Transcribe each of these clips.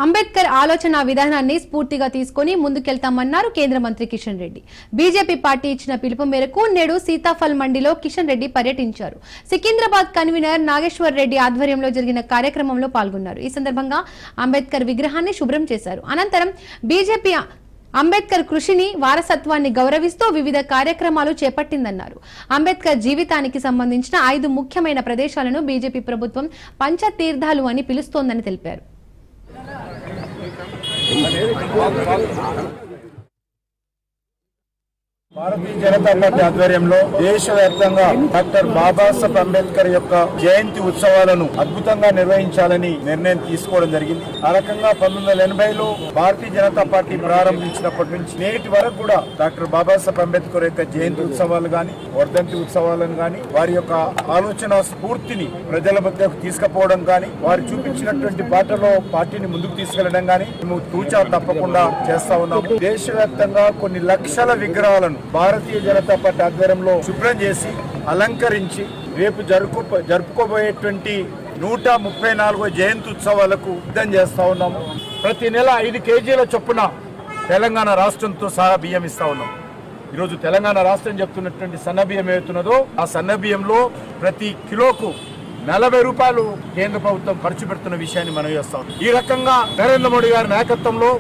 అంబేద్కర్ ఆలోచన విధానాన్ని స్ఫూర్తిగా తీసుకుని ముందుకెళ్తామన్నారు కేంద్ర మంత్రి కిషన్ రెడ్డి. బీజేపీ పార్టీ ఇచ్చిన పిలుపు మేరకు నేడు సీతాఫల్ మండిలో కిషన్ రెడ్డి పర్యటించారు. సికింద్రాబాద్ కన్వీనర్ నాగేశ్వర్ రెడ్డి ఆధ్వర్యంలో జరిగిన కార్యక్రమంలో పాల్గొన్నారు. ఈ సందర్భంగా అంబేద్కర్ విగ్రహాన్ని శుభ్రం చేశారు. అనంతరం బీజేపీ అంబేద్కర్ కృషిని వారసత్వాన్ని గౌరవిస్తూ వివిధ కార్యక్రమాలు చేపట్టిందన్నారు. అంబేద్కర్ జీవితానికి సంబంధించిన 5 ముఖ్యమైన ప్రదేశాలను బీజేపీ ప్రభుత్వం పంచతీర్థాలు అని పిలుస్తోందని తెలిపారు. భారతీయ జనతా పార్టీ ఆధ్వర్యంలో దేశవ్యాప్తంగా డాక్టర్ బాబాసాహెబ్ అంబేద్కర్ యొక్క జయంతి ఉత్సవాలను అద్భుతంగా నిర్వహించాలని నిర్ణయం తీసుకోవడం జరిగింది. ఆ రకంగా 1980లో భారతీయ జనతా పార్టీ ప్రారంభించినప్పటి నుంచి నేటి వరకు కూడా డాక్టర్ బాబాసాహెబ్ అంబేద్కర్ యొక్క జయంతి ఉత్సవాలు గాని, వర్ధంతి ఉత్సవాలను గాని, వారి యొక్క ఆలోచన స్ఫూర్తిని ప్రజల మధ్యకు తీసుకుపోవడం గాని, వారు చూపించినటువంటి బాటలో పార్టీని ముందుకు తీసుకెళ్లడం గాని మేము తూచా తప్పకుండా చేస్తా ఉన్నాము. దేశవ్యాప్తంగా కొన్ని లక్షల విగ్రహాలను భారతీయ జనతా పార్టీ ఆధ్వర్యంలో శుభ్రం చేసి అలంకరించి రేపు జరుపుకోబోయేటువంటి 134వ జయంతి ఉత్సవాలకు సిద్ధం చేస్తా ఉన్నాము. ప్రతి నెల 5 కేజీల చొప్పున తెలంగాణ రాష్ట్రంతో సహా బియ్యం ఇస్తా ఉన్నాం. ఈరోజు తెలంగాణ రాష్ట్రం చెప్తున్నటువంటి సన్న బియ్యం ఏమవుతున్నదో ఆ సన్న బియ్యంలో ప్రతి కిలోకు 40 రూపాయలు కేంద్ర ప్రభుత్వం ఖర్చు పెడుతున్న విషయాన్ని మనం చేస్తాం. ఈ రకంగా నరేంద్ర మోడీ గారి నాయకత్వంలో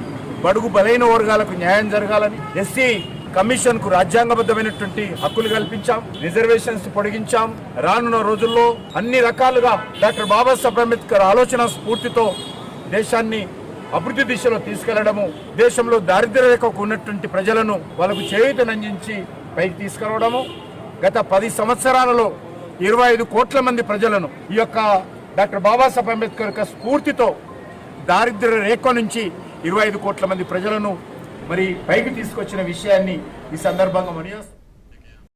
బడుగు బలైన వర్గాలకు న్యాయం జరగాలని, ఎస్సీ కమిషన్ కు రాజ్యాంగబద్ధమైనటువంటి హక్కులు కల్పించాం, రిజర్వేషన్స్ పొడిగించాం. రానున్న రోజుల్లో అన్ని రకాలుగా డాక్టర్ బాబాసాహెబ్ అంబేద్కర్ ఆలోచన స్ఫూర్తితో దేశాన్ని అభివృద్ధి దిశలో తీసుకెళ్లడము, దేశంలో దారిద్ర్య రేఖకు ఉన్నటువంటి ప్రజలను వాళ్ళకు చేయూతనందించి పైకి తీసుకురావడము. గత 10 సంవత్సరాలలో 25 కోట్ల మంది ప్రజలను ఈ యొక్క డాక్టర్ బాబాసాహెబ్ అంబేద్కర్ యొక్క స్ఫూర్తితో దారిద్ర్య రేఖ నుంచి 25 కోట్ల మంది ప్రజలను మరి పైకి తీసుకొచ్చిన విషయాన్ని ఈ సందర్భంగా మనం